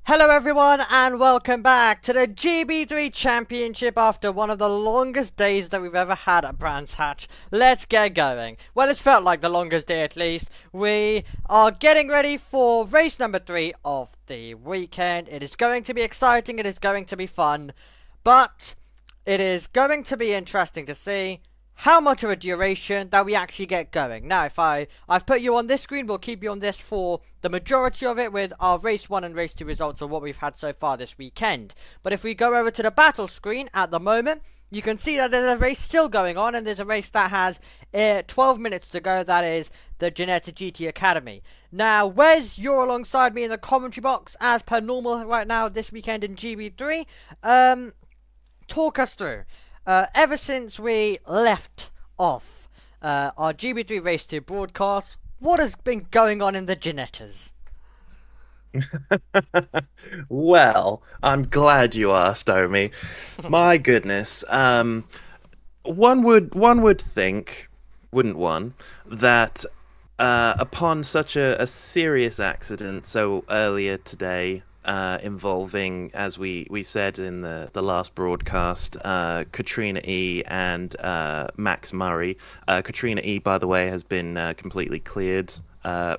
Hello everyone and welcome back to the GB3 Championship after one of the longest days that we've ever had at Brands Hatch. Let's get going. Well, it's felt like the longest day at least. We are getting ready for race number 3 of the weekend. It is going to be exciting, it is going to be fun, but it is going to be interesting to see how much of a duration that we actually get going. Now, if I've put you on this screen, we'll keep you on this for the majority of it with our race 1 and race 2 results of what we've had so far this weekend. But if we go over to the battle screen at the moment, you can see that there's a race still going on, and there's a race that has 12 minutes to go. That is the Ginetta GT Academy. Now, Wes, you're alongside me in the commentary box as per normal right now this weekend in GB3. Talk us through. Ever since we left off our GB3 Race 2 broadcast, what has been going on in the Ginettas? Well, I'm glad you asked, Omi. My goodness. One would think, wouldn't one, that upon such a serious accident so earlier today, involving, as we said in the last broadcast, Katrina E and Max Murray. Katrina E, by the way, has been completely cleared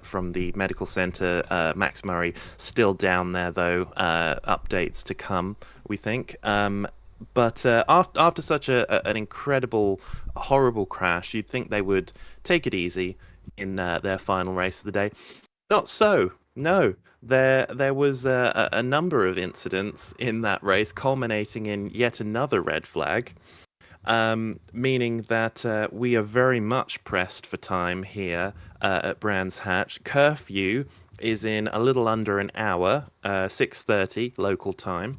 from the medical center. Max Murray still down there, though. Updates to come, we think. But after such an incredible, horrible crash, you'd think they would take it easy in their final race of the day. Not so. No. There was a number of incidents in that race, culminating in yet another red flag, meaning that we are very much pressed for time here at Brands Hatch. Curfew is in a little under an hour, 6:30 local time,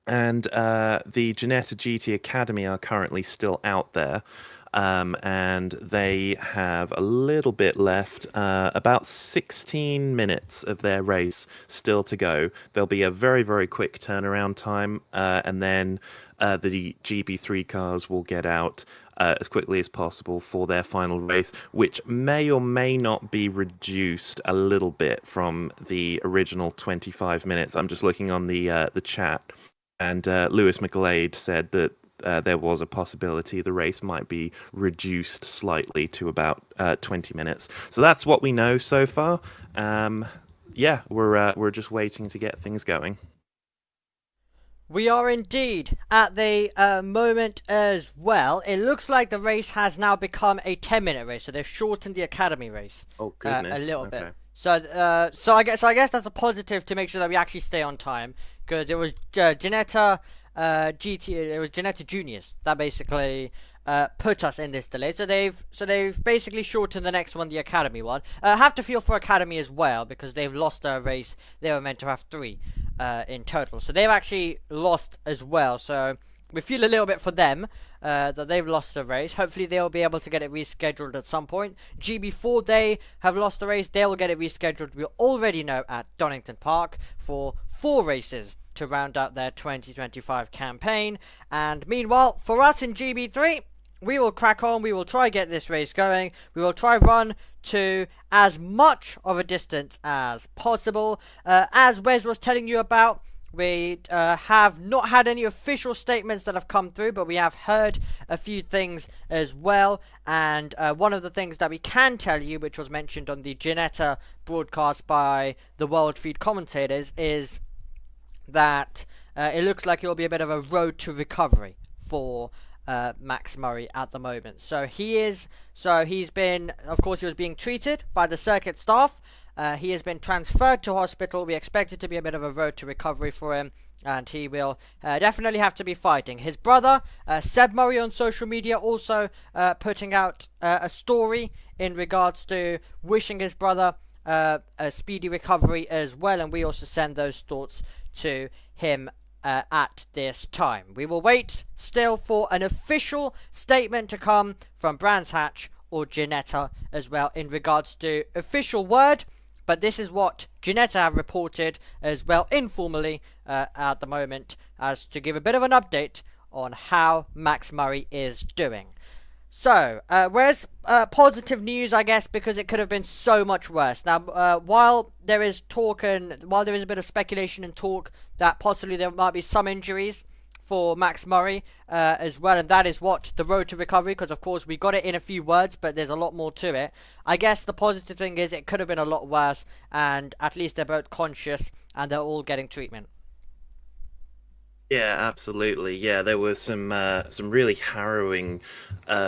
and the Ginetta GT Academy are currently still out there. And they have a little bit left, about 16 minutes of their race still to go. There'll be a very, very quick turnaround time, and then the GB3 cars will get out as quickly as possible for their final race, which may or may not be reduced a little bit from the original 25 minutes. I'm just looking on the chat, and Lewis McGlade said that there was a possibility the race might be reduced slightly to about 20 minutes. So that's what we know so far. Yeah, we're just waiting to get things going. We are indeed at the moment as well. It looks like the race has now become a 10-minute race, so they've shortened the Academy race Oh goodness, a little okay. bit. So I guess that's a positive to make sure that we actually stay on time, because it was Ginetta it was Ginetta Juniors that basically put us in this delay. So they've basically shortened the next one, the Academy one. Have to feel for Academy as well, because they've lost a race. They were meant to have 3 in total, so they've actually lost as well. So we feel a little bit for them that they've lost the race. Hopefully they'll be able to get it rescheduled at some point. GB4, they have lost the race. They'll get it rescheduled, we already know, at Donington Park for 4 races to round out their 2025 campaign. And meanwhile, for us in GB3, we will crack on. We will try get this race going. We will try run to as much of a distance as possible. As Wes was telling you about, we have not had any official statements that have come through, but we have heard a few things as well. And one of the things that we can tell you, which was mentioned on the Ginetta broadcast by the World Feed commentators, is that it looks like it will be a bit of a road to recovery for Max Murray at the moment. So he's been, of course, he was being treated by the circuit staff. He has been transferred to hospital. We expect it to be a bit of a road to recovery for him, and he will definitely have to be fighting. His brother, Seb Murray, on social media also putting out a story in regards to wishing his brother a speedy recovery as well, and we also send those thoughts to him at this time. We will wait still for an official statement to come from Brands Hatch or Ginetta as well in regards to official word, but this is what Ginetta have reported as well informally at the moment, as to give a bit of an update on how Max Murray is doing. So, where's positive news, I guess, because it could have been so much worse. Now, while there is talk and while there is a bit of speculation and talk that possibly there might be some injuries for Max Murray as well, and that is what the road to recovery, because of course we got it in a few words, but there's a lot more to it. I guess the positive thing is it could have been a lot worse, and at least they're both conscious and they're all getting treatment. Yeah, absolutely. Yeah, there were some really harrowing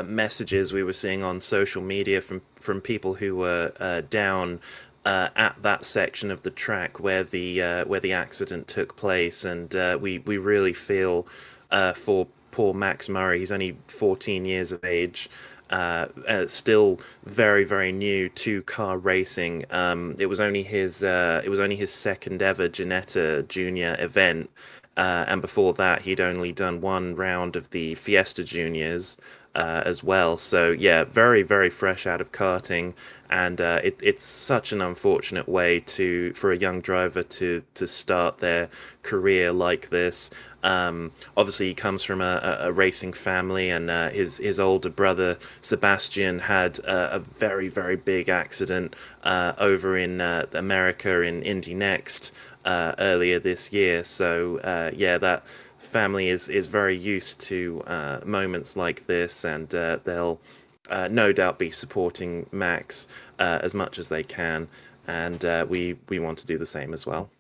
messages we were seeing on social media from people who were down at that section of the track where the accident took place, and we really feel for poor Max Murray. He's only 14 years of age. Still very new to car racing. It was only his second ever Ginetta Junior event, and before that, he'd only done one round of the Fiesta Juniors as well. So yeah, very fresh out of karting, and it's such an unfortunate way for a young driver to start their career like this. Obviously, he comes from a racing family, and his older brother Sebastian had a very big accident over in America in Indy Next earlier this year. So yeah, that family is very used to moments like this, and they'll no doubt be supporting Max as much as they can, and we want to do the same as well.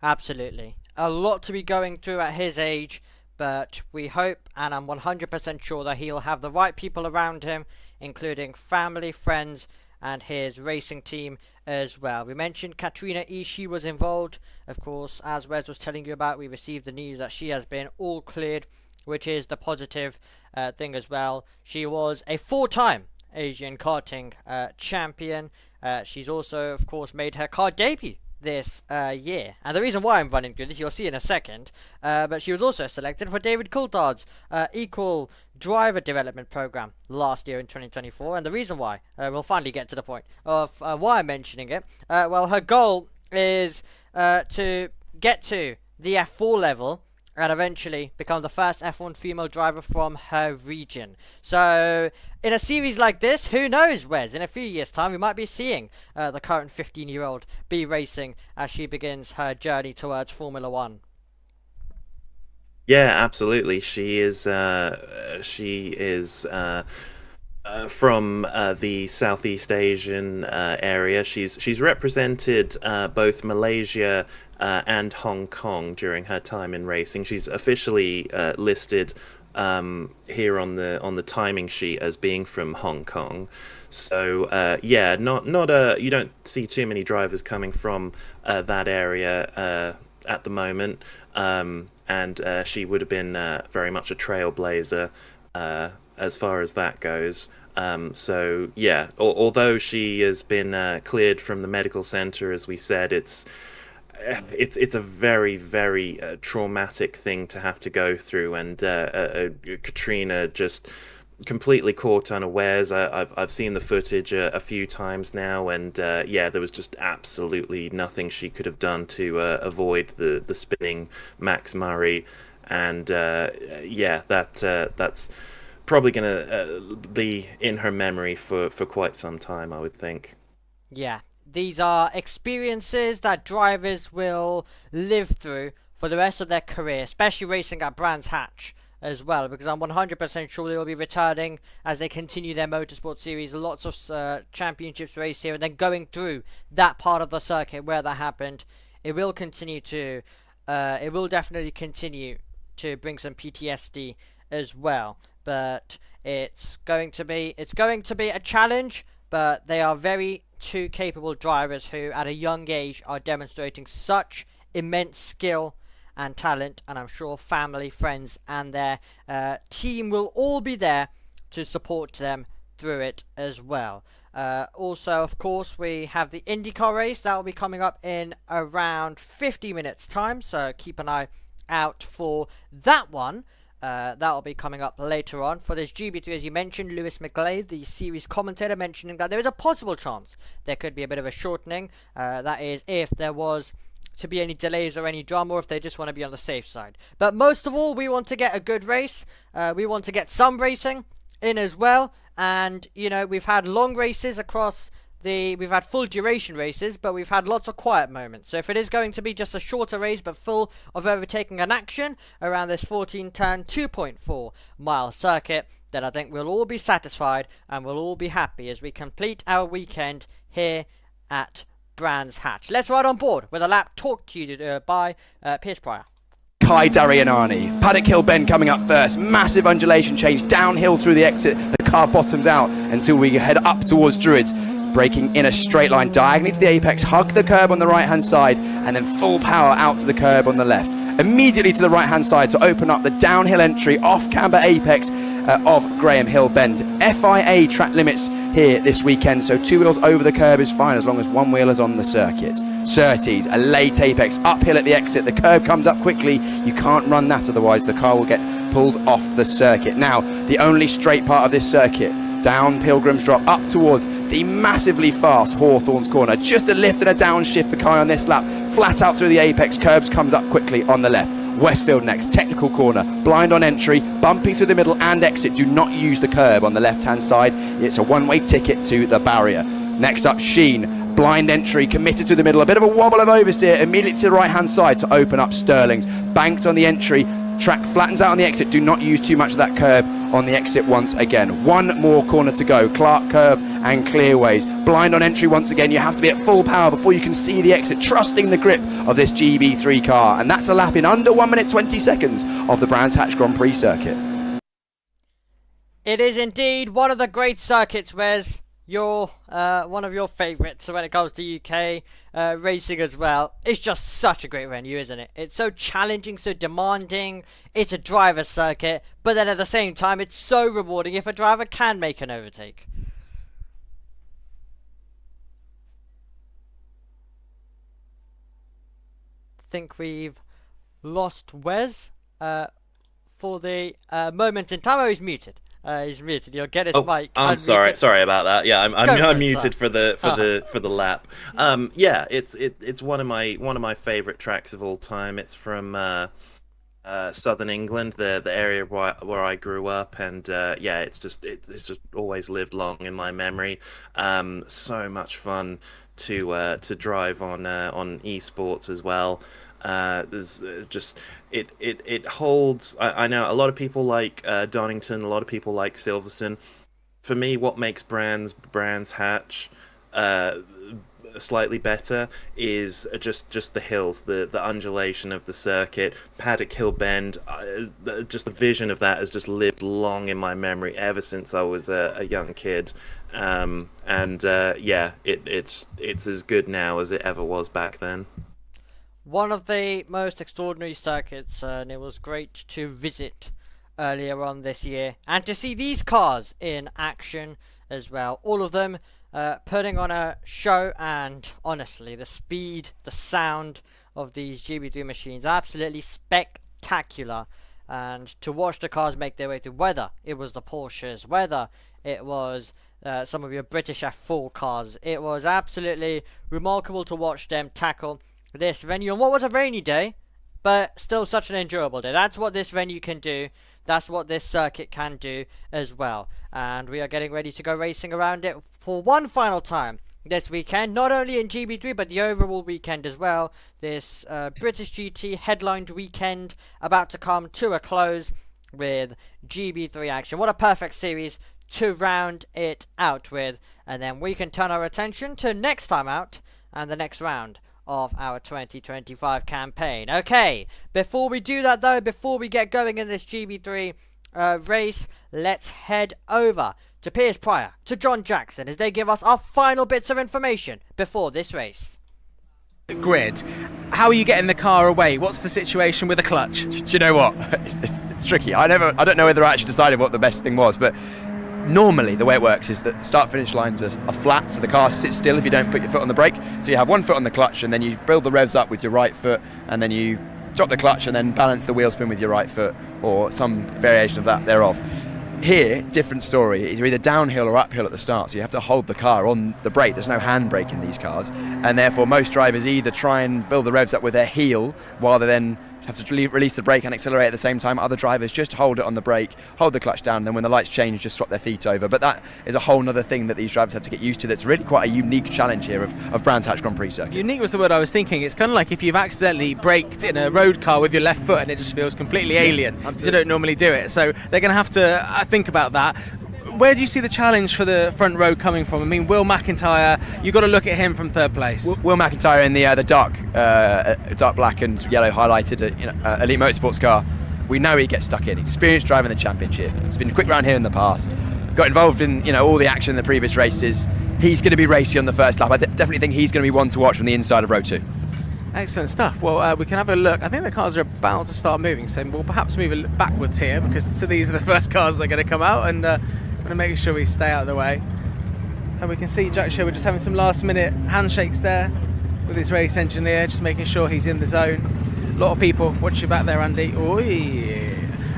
Absolutely. A lot to be going through at his age, but we hope, and I'm 100% sure, that he'll have the right people around him, including family, friends, and his racing team as well. We mentioned Katrina E. She was involved. Of course, as Wes was telling you about, we received the news that she has been all cleared, which is the positive thing as well. She was a four-time Asian karting champion. She's also, of course, made her car debut this year, and the reason why I'm running through this you'll see in a second, but she was also selected for David Coulthard's Equal Driver Development Program last year in 2024, and the reason why, we'll finally get to the point of why I'm mentioning it. Well, her goal is to get to the F4 level and eventually become the first F1 female driver from her region. So, in a series like this, who knows, Wes? In a few years' time, we might be seeing the current 15-year-old be racing as she begins her journey towards Formula One. Yeah, absolutely. She is from the Southeast Asian area. She's represented both Malaysia and Hong Kong during her time in racing. She's officially listed here on the timing sheet as being from Hong Kong. So yeah, not you don't see too many drivers coming from that area at the moment, and she would have been very much a trailblazer as far as that goes. So yeah, although she has been cleared from the medical center, as we said, it's a very traumatic thing to have to go through, and Katrina just completely caught unawares. I've seen the footage a few times now, and yeah, there was just absolutely nothing she could have done to avoid the spinning Max Murray, and yeah, that's probably gonna be in her memory for quite some time, I would think. Yeah, these are experiences that drivers will live through for the rest of their career, especially racing at Brands Hatch as well, because I'm 100% sure they will be returning as they continue their motorsport series. Lots of championships race here, and then going through that part of the circuit where that happened. It will continue to, it will definitely continue to bring some PTSD as well. But it's going to be a challenge. But they are two capable drivers who, at a young age, are demonstrating such immense skill and talent, and I'm sure family, friends, and their team will all be there to support them through it as well. Also, of course, we have the IndyCar race that will be coming up in around 50 minutes time, so keep an eye out for that one. That will be coming up later on. For this GB3, as you mentioned, Lewis McGlade, the series commentator, mentioning that there is a possible chance there could be a bit of a shortening. That is, if there was to be any delays or any drama, or if they just want to be on the safe side. But most of all, we want to get a good race. We want to get some racing, in as well. And, you know, we've had long races across we've had full duration races, but we've had lots of quiet moments. So if it is going to be just a shorter race, but full of overtaking and action around this 14-turn, 2.4 mile circuit, then I think we'll all be satisfied and we'll all be happy as we complete our weekend here at Brands Hatch. Let's ride on board with a lap talked to you by Piers Pryor. Kai Darianani. Paddock Hill Bend coming up first. Massive undulation change downhill through the exit. The car bottoms out until we head up towards Druids. Braking in a straight line diagonally to the apex, hug the curb on the right hand side, and then full power out to the curb on the left. Immediately to the right hand side to open up the downhill entry off camber apex of Graham Hill Bend. FIA track limits here this weekend, so 2 wheels over the curb is fine as long as 1 wheel is on the circuit. Surtees, a late apex, uphill at the exit. The curb comes up quickly. You can't run that, otherwise the car will get pulled off the circuit. Now, the only straight part of this circuit, down Pilgrim's Drop, up towards the massively fast Hawthorns corner. Just a lift and a downshift for Kai on this lap. Flat out through the apex, curbs comes up quickly on the left. Westfield next, technical corner, blind on entry, bumpy through the middle and exit. Do not use the curb on the left-hand side. It's a one-way ticket to the barrier. Next up, Sheen, blind entry, committed to the middle, a bit of a wobble of oversteer, immediately to the right-hand side to open up Sterling's. Banked on the entry, track flattens out on the exit. Do not use too much of that curb on the exit once again. One more corner to go. Clark Curve and Clearways. Blind on entry once again. You have to be at full power before you can see the exit, trusting the grip of this GB3 car. And that's a lap in under 1 minute 20 seconds of the Brands Hatch Grand Prix circuit. It is indeed one of the great circuits, Wes. You're one of your favourites when it comes to UK racing as well. It's just such a great venue, isn't it? It's so challenging, so demanding. It's a driver's circuit, but then at the same time, it's so rewarding if a driver can make an overtake. I think we've lost Wes for the moment in time. Oh, he's muted. He's muted. You'll get his mic. I'm unmuted. sorry about that. Yeah, I'm muted for the lap. Yeah, it's one of my favorite tracks of all time. It's from southern England, the area where I grew up, and yeah, it's just always lived long in my memory. So much fun to drive on esports as well. There's just it holds. I know a lot of people like Donington, a lot of people like Silverstone. For me, what makes Brands Hatch slightly better is just the hills, the undulation of the circuit. Paddock Hill Bend, just the vision of that has just lived long in my memory ever since I was a young kid. Yeah, it's as good now as it ever was back then. One of the most extraordinary circuits, and it was great to visit earlier on this year and to see these cars in action as well. All of them putting on a show, and honestly, the speed, the sound of these GB3 machines, absolutely spectacular. And to watch the cars make their way through, whether it was the Porsches, whether it was some of your British F4 cars, it was absolutely remarkable to watch them tackle this venue on what was a rainy day, but still such an enjoyable day. That's what this venue can do. That's what this circuit can do as well. And we are getting ready to go racing around it for one final time this weekend, not only in GB3 but the overall weekend as well. This British GT headlined weekend about to come to a close with GB3 action. What a perfect series to round it out with, and then we can turn our attention to next time out and the next round of our 2025 campaign. Okay, before we do that though, before we get going in this GB3 race, let's head over to Piers Pryor, to John Jackson, as they give us our final bits of information before this race. Grid, how are you getting the car away? What's the situation with the clutch? Do you know what? It's tricky. I don't know whether I actually decided what the best thing was, but normally the way it works is that start-finish lines are flat, so the car sits still if you don't put your foot on the brake. So you have one foot on the clutch, and then you build the revs up with your right foot, and then you drop the clutch and then balance the wheel spin with your right foot, or some variation of that thereof. Here, different story. You're either downhill or uphill at the start, so you have to hold the car on the brake. There's no handbrake in these cars, and therefore most drivers either try and build the revs up with their heel while they're then have to release the brake and accelerate at the same time. Other drivers just hold it on the brake, hold the clutch down, and then when the lights change, just swap their feet over. But that is a whole other thing that these drivers have to get used to. That's really quite a unique challenge here of Brands Hatch Grand Prix circuit. Unique was the word I was thinking. It's kind of like if you've accidentally braked in a road car with your left foot and it just feels completely alien because you don't normally do it. So they're going to have to think about that. Where do you see the challenge for the front row coming from? I mean, Will McIntyre, you've got to look at him from third place. Will McIntyre in the dark black and yellow highlighted Elite Motorsports car. We know he gets stuck in. Experienced driver in the championship. He's been quick round here in the past. Got involved in all the action in the previous races. He's going to be racy on the first lap. I definitely think he's going to be one to watch from the inside of row 2. Excellent stuff. Well, we can have a look. I think the cars are about to start moving, so we'll perhaps move backwards here because these are the first cars that are going to come out, and I'm going to make sure we stay out of the way. And we can see Jack Sherwood just having some last minute handshakes there with his race engineer, just making sure he's in the zone. A lot of people watching back there, Andy. Oh yeah.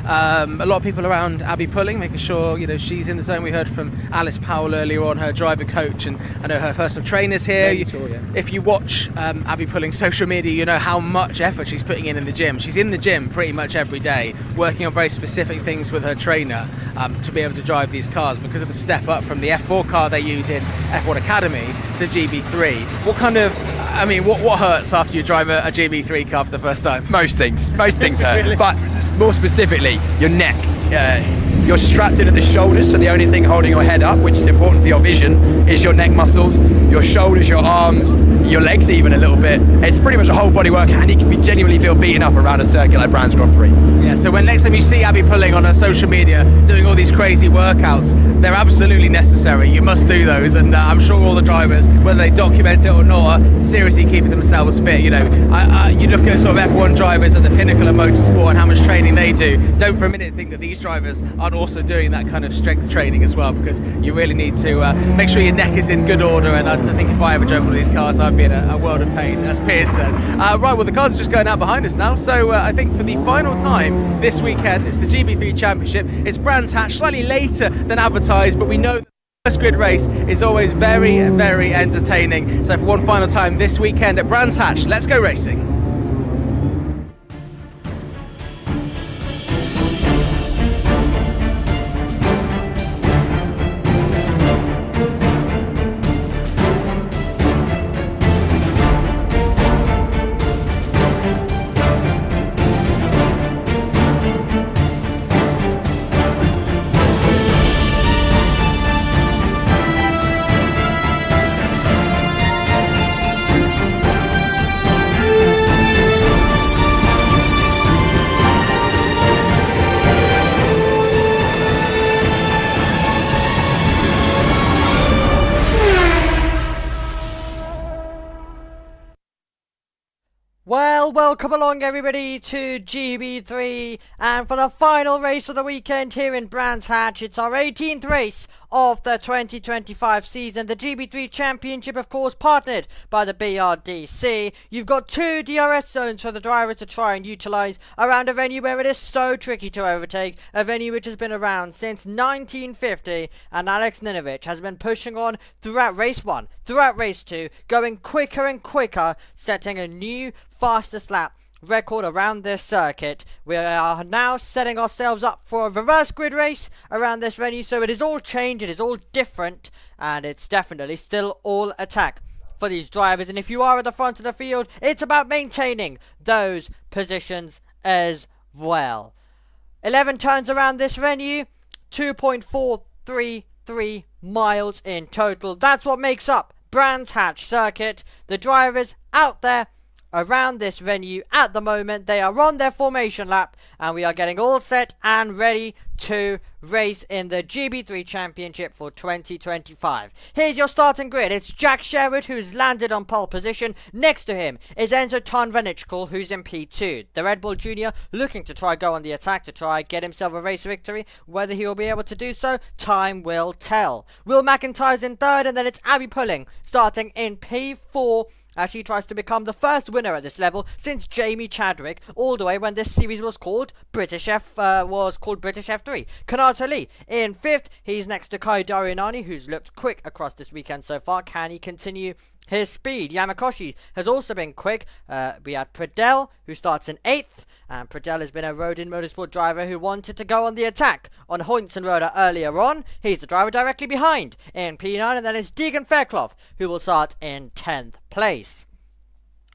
A lot of people around Abby Pulling, making sure she's in the zone. We heard from Alice Powell earlier on, her driver coach, and I know her personal trainers here. If you watch Abby Pulling's social media, you know how much effort she's putting in the gym. She's in the gym pretty much every day, working on very specific things with her trainer to be able to drive these cars because of the step up from the F4 car they use in F1 Academy to GB3. What hurts after you drive a GB3 car for the first time? Most things hurt. But more specifically, your neck. You're strapped in at the shoulders, so the only thing holding your head up, which is important for your vision, is your neck muscles, your shoulders, your arms, your legs even a little bit. It's pretty much a whole body workout, and you can genuinely feel beaten up around a circuit like Brands Grand Prix. Yeah, so when next time you see Abby Pulling on her social media doing all these crazy workouts, they're absolutely necessary. You must do those, and I'm sure all the drivers, whether they document it or not, are seriously keeping themselves fit. You look at sort of F1 drivers at the pinnacle of motorsport and how much training they do. Don't for a minute think that these drivers aren't also doing that kind of strength training as well, because you really need to make sure your neck is in good order. And I think if I ever drove one of these cars, I'd be in a world of pain, as Piers said. Right, well, the cars are just going out behind us now, so I think for the final time this weekend, it's the GB3 Championship. It's Brands Hatch, slightly later than advertised, but we know the first grid race is always very, very entertaining. So for one final time this weekend at Brands Hatch, let's go racing. Well, welcome along everybody to GB3, and for the final race of the weekend here in Brands Hatch, it's our 18th race of the 2025 season, the GB3 Championship, of course, partnered by the BRDC. You've got 2 DRS zones for the drivers to try and utilise around a venue where it is so tricky to overtake, a venue which has been around since 1950, and Alex Ninovich has been pushing on throughout race 1, throughout race 2, going quicker and quicker, setting a new fastest lap record around this circuit. We are now setting ourselves up for a reverse grid race around this venue, so it is all changed, it is all different, and it's definitely still all attack for these drivers. And if you are at the front of the field, it's about maintaining those positions as well. 11 turns around this venue, 2.433 miles in total. That's what makes up Brands Hatch Circuit. The drivers out there around this venue at the moment, they are on their formation lap, and we are getting all set and ready to race in the GB3 Championship for 2025. Here's your starting grid. It's Jack Sherwood, who's landed on pole position. Next to him is Enzo Tarnvenichkul, who's in P2. The Red Bull Junior looking to try go on the attack to try get himself a race victory. Whether he will be able to do so, time will tell. Will McIntyre's in third, and then it's Abby Pulling starting in P4, as she tries to become the first winner at this level since Jamie Chadwick, all the way when this series was called British F3. Kanato Lee in fifth. He's next to Kai Darianani, who's looked quick across this weekend so far. Can he continue His speed, Yamakoshi, has also been quick. We had Pradell, who starts in 8th. And Pradell has been a Rodin Motorsport driver who wanted to go on the attack on Hoyntson Road earlier on. He's the driver directly behind in P9. And then it's Deegan Fairclough, who will start in 10th place.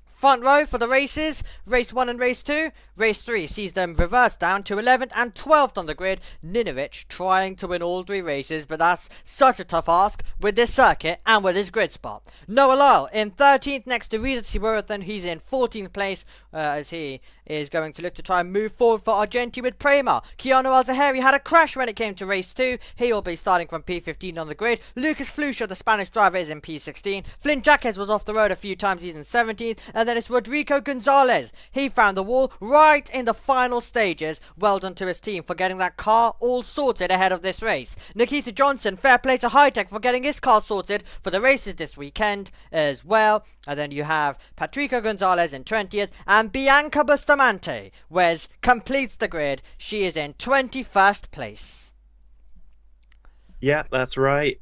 Front row for the races, race 1 and race 2. Race 3 sees them reverse down to 11th and 12th on the grid. Ninovic trying to win all 3 races, but that's such a tough ask with this circuit and with his grid spot. Noah Lyle in 13th next to Reza Siwarathan. He's in 14th place as he is going to look to try and move forward for Argenti with Prema. Keanu Al-Zahari had a crash when it came to race 2. He will be starting from P15 on the grid. Lucas Flusha, the Spanish driver, is in P16. Flynn Jaquez was off the road a few times. He's in 17th. And then it's Rodrigo Gonzalez. He found the wall right in the final stages. Well done to his team for getting that car all sorted ahead of this race. Nikita Johnson, fair play to Hightech for getting his car sorted for the races this weekend as well. And then you have Patrico Gonzalez in 20th and Bianca Bustamante, Wes completes the grid. She is in 21st place. Yeah, that's right.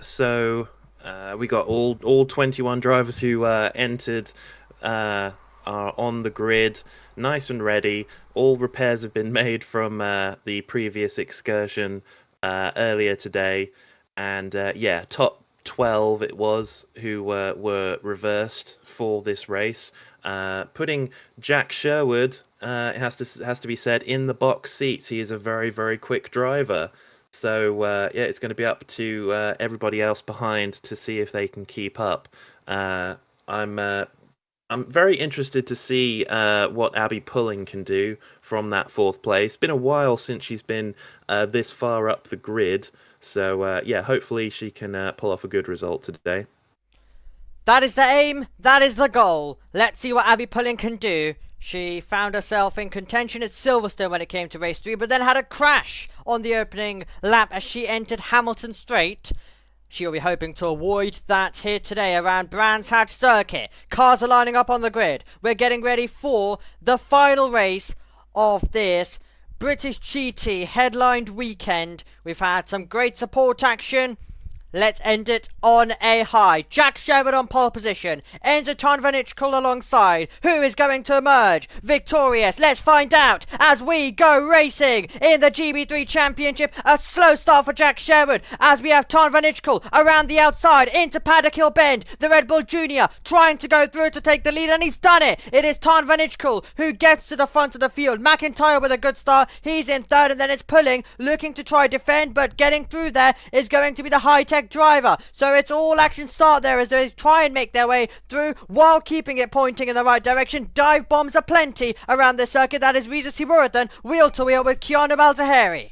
So we got all 21 drivers who entered are on the grid, nice and ready. All repairs have been made from the previous excursion earlier today, and yeah, top 12 it was who were reversed for this race, putting Jack Sherwood, it has to be said, in the box seats. He is a very, very quick driver. So yeah, it's going to be up to everybody else behind to see if they can keep up. I'm very interested to see what Abby Pulling can do from that 4th place. It's been a while since she's been this far up the grid. So yeah, hopefully she can pull off a good result today. That is the aim. That is the goal. Let's see what Abby Pulling can do. She found herself in contention at Silverstone when it came to race 3, but then had a crash on the opening lap as she entered Hamilton Straight. She'll be hoping to avoid that here today around Brands Hatch Circuit. Cars are lining up on the grid. We're getting ready for the final race of this British GT headlined weekend. We've had some great support action. Let's end it on a high. Jack Sherwood on pole position. Enzo Tarnvanichkul alongside. Who is going to emerge victorious? Let's find out as we go racing in the GB3 Championship. A slow start for Jack Sherwood as we have Tarnvanichkul around the outside into Paddock Hill Bend. The Red Bull Junior trying to go through to take the lead, and he's done it. It is Tarnvanichkul who gets to the front of the field. McIntyre with a good start. He's in 3rd, and then it's Pulling looking to try defend, but getting through there is going to be the Hightech driver. So it's all action start there as they try and make their way through while keeping it pointing in the right direction. Dive bombs aplenty around the circuit. That is Reza Siwarathan wheel to wheel with Keanu Al-Zahari.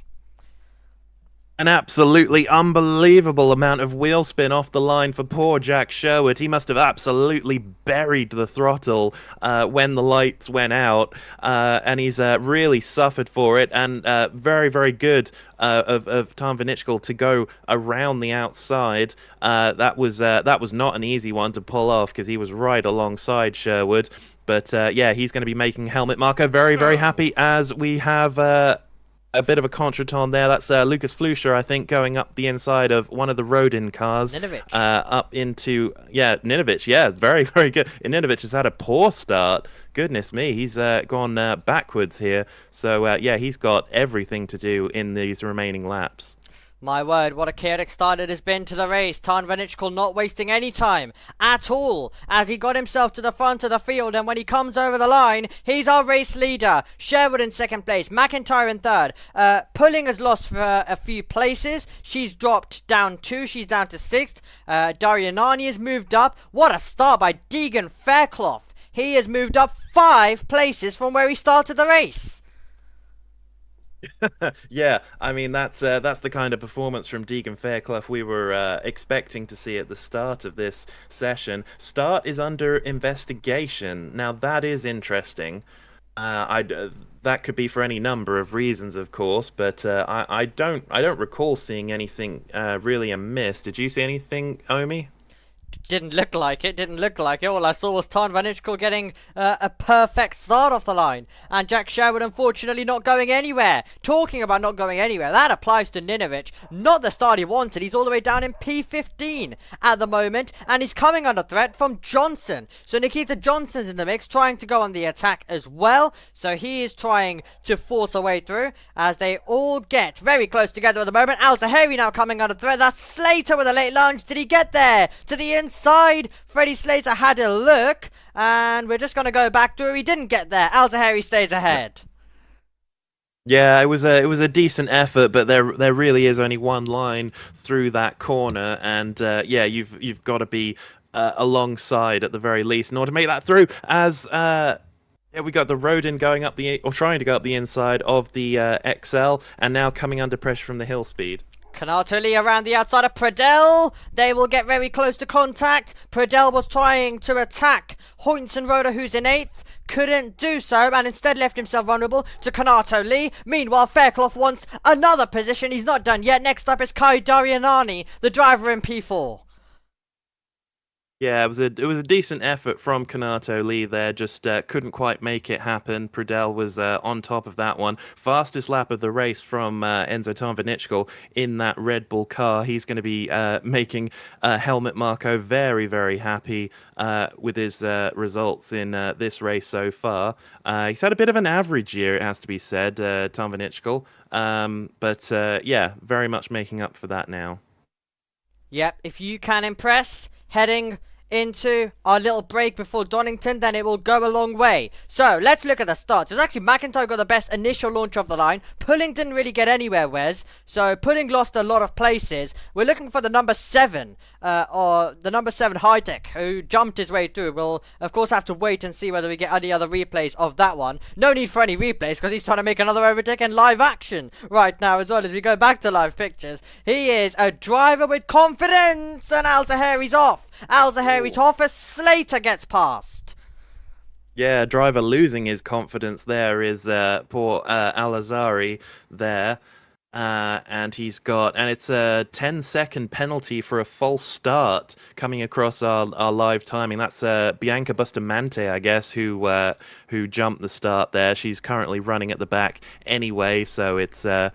An absolutely unbelievable amount of wheel spin off the line for poor Jack Sherwood. He must have absolutely buried the throttle when the lights went out, and he's really suffered for it. And very, very good of Tom Vanichkul to go around the outside. That was not an easy one to pull off because he was right alongside Sherwood. But yeah, he's going to be making helmet marker. Very, very happy as we have a bit of a contretemps there. That's Lucas Flusha, I think, going up the inside of one of the Rodin cars. Ninovic. Up into, yeah, Ninovic. Yeah, very, very good. And Ninovic has had a poor start. Goodness me, he's gone backwards here. So, yeah, he's got everything to do in these remaining laps. My word, what a chaotic start it has been to the race. Tarnvanichkul not wasting any time at all as he got himself to the front of the field, and when he comes over the line, he's our race leader. Sherwood in 2nd place, McIntyre in 3rd. Pulling has lost for a few places. She's dropped down 2, she's down to 6th. Darianani has moved up. What a start by Deegan Fairclough. He has moved up 5 places from where he started the race. Yeah, I mean that's the kind of performance from Deegan Fairclough we were expecting to see at the start of this session. Start is under investigation. Now that is interesting. That could be for any number of reasons, of course, but I don't recall seeing anything really amiss. Did you see anything, Omi? Didn't look like it, All I saw was Tarn Van Ichkel getting a perfect start off the line. And Jack Sherwood unfortunately not going anywhere. Talking about not going anywhere, that applies to Ninovic. Not the start he wanted. He's all the way down in P15 at the moment. And he's coming under threat from Johnson. So Nikita Johnson's in the mix, trying to go on the attack as well. So he is trying to force a way through as they all get very close together at the moment. Al Zahari now coming under threat. That's Slater with a late lunge. Did he get there? To the inside. Freddie Slater had a look, and we're just going to go back to where he didn't get there. Al Zahari stays ahead. Yeah, it was a decent effort, but there really is only one line through that corner, and yeah, you've got to be alongside at the very least in order to make that through. As yeah, we got the Rodin going up trying to go up the inside of the XL, and now coming under pressure from the hill speed. Kanato Lee around the outside of Pradell. They will get very close to contact. Pradell was trying to attack Hoyinson Roda, who's in 8th. Couldn't do so, and instead left himself vulnerable to Kanato Lee. Meanwhile, Fairclough wants another position. He's not done yet. Next up is Kai Darianani, the driver in P4. Yeah, it was a decent effort from Kanato Lee there, just couldn't quite make it happen. Pradell was on top of that one. Fastest lap of the race from Enzo Tarnvanichkel in that Red Bull car. He's going to be making Helmut Marko very, very happy with his results in this race so far. He's had a bit of an average year, it has to be said, Tarnvanichkel. But yeah, very much making up for that now. Yep, if you can impress, heading into our little break before Donington, then it will go a long way. So let's look at the starts. It's actually McIntyre got the best initial launch of the line. Pulling didn't really get anywhere, Wes. So Pulling lost a lot of places. We're looking for the number 7 or the number 7 Hightech, who jumped his way through. We'll of course have to wait and see whether we get any other replays of that one. No need for any replays because he's trying to make another overtake in live action right now as well as we go back to live pictures. He is a driver with confidence, and Al Zahari's off. Al Zahari's off as Slater gets past. Yeah, driver losing his confidence there is poor Al-Azhari there. And it's a 10-second penalty for a false start coming across our live timing. That's Bianca Bustamante, I guess, who jumped the start there. She's currently running at the back anyway, so it's not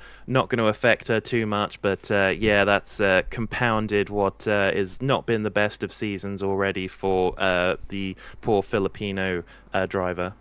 going to affect her too much. But yeah, that's compounded what has not been the best of seasons already for the poor Filipino driver.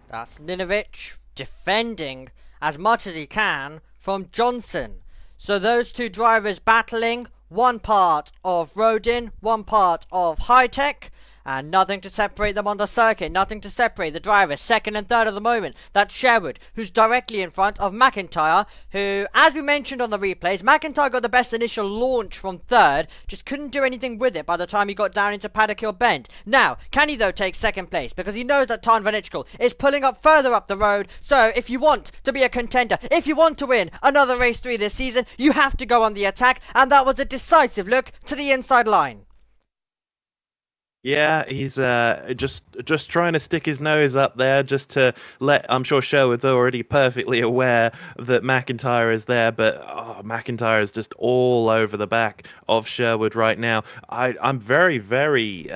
That's Ninovic defending as much as he can from Johnson. So those two drivers battling, one part of Rodin, one part of Hightech, and nothing to separate them on the circuit, nothing to separate the drivers, 2nd and 3rd at the moment. That's Sherwood, who's directly in front of McIntyre, who, as we mentioned on the replays, McIntyre got the best initial launch from 3rd, just couldn't do anything with it by the time he got down into Paddock Hill Bend. Now, can he though take 2nd place? Because he knows that Tarn Van Ichkel is pulling up further up the road, so if you want to be a contender, if you want to win another race 3 this season, you have to go on the attack, and that was a decisive look to the inside line. Yeah, he's just trying to stick his nose up there just to let... I'm sure Sherwood's already perfectly aware that McIntyre is there, but McIntyre is just all over the back of Sherwood right now. I'm very, very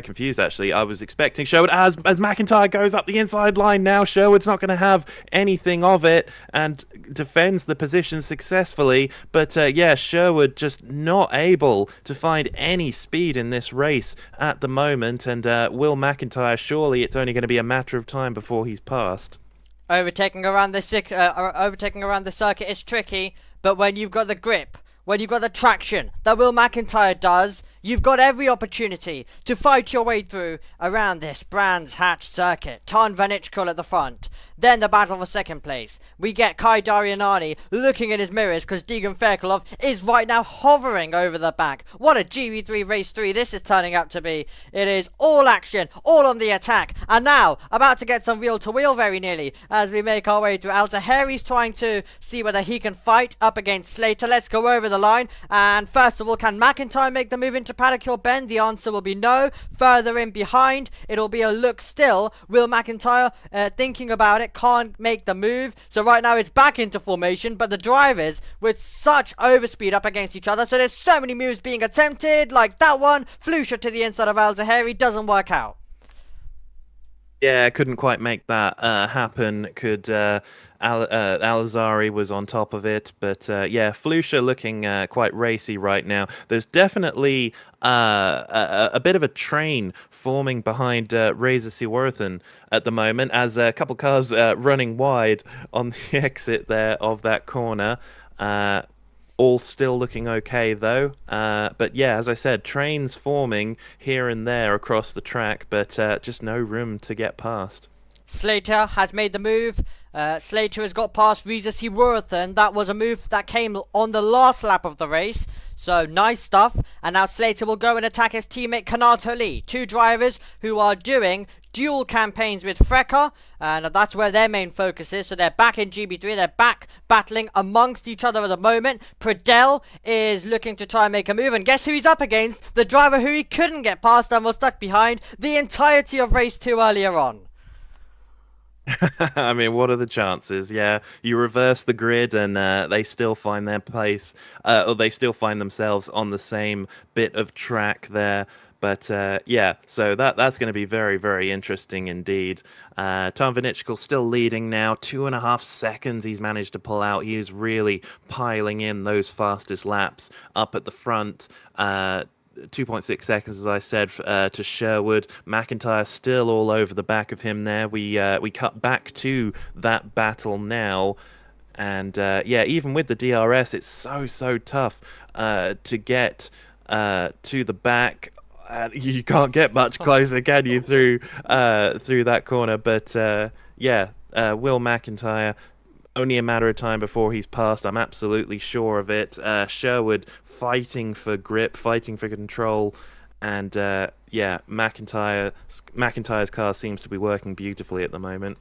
confused, actually. I was expecting Sherwood... As McIntyre goes up the inside line now, Sherwood's not going to have anything of it and defends the position successfully. But yeah, Sherwood just not able to find any speed in this race at the moment, and Will McIntyre, surely it's only going to be a matter of time before he's passed. Overtaking around the circuit is tricky, but when you've got the grip, when you've got the traction that Will McIntyre does, you've got every opportunity to fight your way through around this Brands Hatch circuit. Tarn Van Ichkel at the front. Then the battle for 2nd place. We get Kai Darianani looking in his mirrors because Deegan Fairclough is right now hovering over the back. What a GB3 race 3 this is turning out to be. It is all action, all on the attack. And now, about to get some wheel to wheel very nearly as we make our way through. Al Zahari's trying to see whether he can fight up against Slater. Let's go over the line. And first of all, can McIntyre make the move into Paddock Hill Bend? The answer will be no. Further in behind, it'll be a look still. Will McIntyre thinking about it? it can't make the move. So right now it's back into formation, but the drivers with such overspeed up against each other. So there's so many moves being attempted, like that one. Flusha to the inside of Al Zahari, doesn't work out. Yeah, couldn't quite make that happen. Al-Azhari was on top of it, but yeah, Flusha looking quite racy right now. There's definitely a bit of a train forming behind Reza Siworthan at the moment, as a couple cars running wide on the exit there of that corner. All still looking okay though, but yeah, as I said, trains forming here and there across the track, but just no room to get past. Slater has made the move. Slater has got past Reza Siworthan. That was a move that came on the last lap of the race. So nice stuff. And now Slater will go and attack his teammate Kanato Lee. Two drivers who are doing dual campaigns with Frecker, and that's where their main focus is. So they're back in GB3, they're back battling amongst each other at the moment. Pradel is looking to try and make a move, and guess who he's up against? The driver who he couldn't get past and was stuck behind the entirety of race 2 earlier on. I mean, what are the chances? Yeah, you reverse the grid and they still find their place, or they still find themselves on the same bit of track there. But yeah, so that's going to be very, very interesting indeed. Tom Vinichkel still leading now, 2.5 seconds he's managed to pull out. He is really piling in those fastest laps up at the front. 2.6 seconds, as I said, to Sherwood. McIntyre still all over the back of him there. We cut back to that battle now. And yeah, even with the DRS, it's so tough to get to the back. You can't get much closer, can you, through that corner? But yeah, Will McIntyre, only a matter of time before he's passed. I'm absolutely sure of it. Sherwood fighting for grip, fighting for control, and yeah, McIntyre's car seems to be working beautifully at the moment.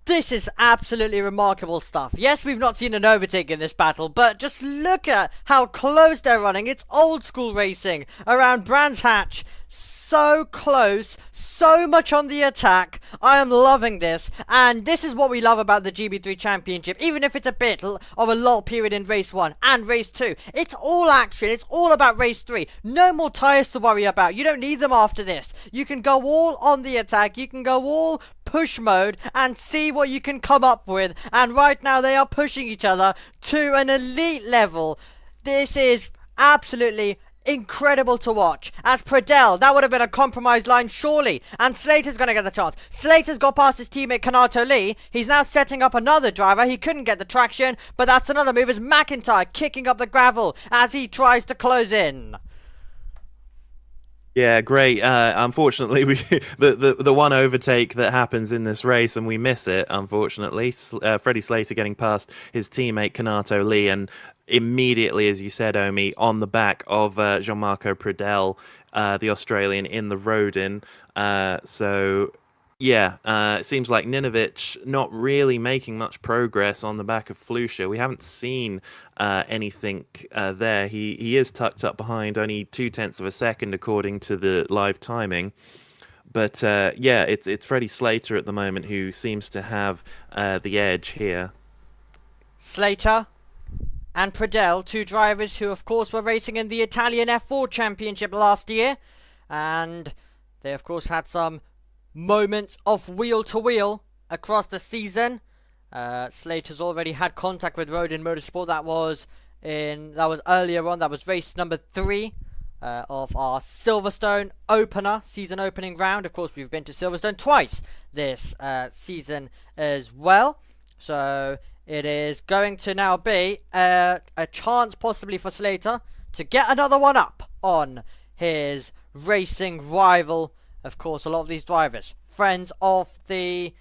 This is absolutely remarkable stuff. Yes, we've not seen an overtake in this battle, but just look at how close they're running. It's old school racing around Brands Hatch. So close, so much on the attack. I am loving this, and this is what we love about the GB3 Championship. Even if it's a bit of a lull period in race 1 and race 2, it's all action. It's all about race 3. No more tyres to worry about. You don't need them after this. You can go all on the attack. You can go all push mode and see what you can come up with. And right now they are pushing each other to an elite level. This is absolutely incredible to watch. As Pradel, that would have been a compromised line surely, and Slater's gonna get the chance. Slater's got past his teammate Kanato Lee. He's now setting up another driver. He couldn't get the traction, but that's another move as McIntyre kicking up the gravel as he tries to close in. Yeah, great. Unfortunately, the one overtake that happens in this race, and we miss it, unfortunately. Freddie Slater getting past his teammate Kanato Lee, and immediately, as you said, Omi, on the back of Jean-Marco Pradel, the Australian in the Rodin. So yeah, it seems like Ninovic not really making much progress on the back of Flusha. We haven't seen anything there. He is tucked up behind, only 0.2 of a second according to the live timing. But yeah, it's Freddie Slater at the moment who seems to have the edge here. Slater and Pradel, two drivers who of course were racing in the Italian F4 Championship last year, and they of course had some moments of wheel to wheel across the season. Slater's already had contact with Rodin Motorsport. That was earlier on. That was race number 3 of our Silverstone opener, season opening round. Of course, we've been to Silverstone twice this season as well. So it is going to now be a chance possibly for Slater to get another one up on his racing rival. Of course, a lot of these drivers, friends of the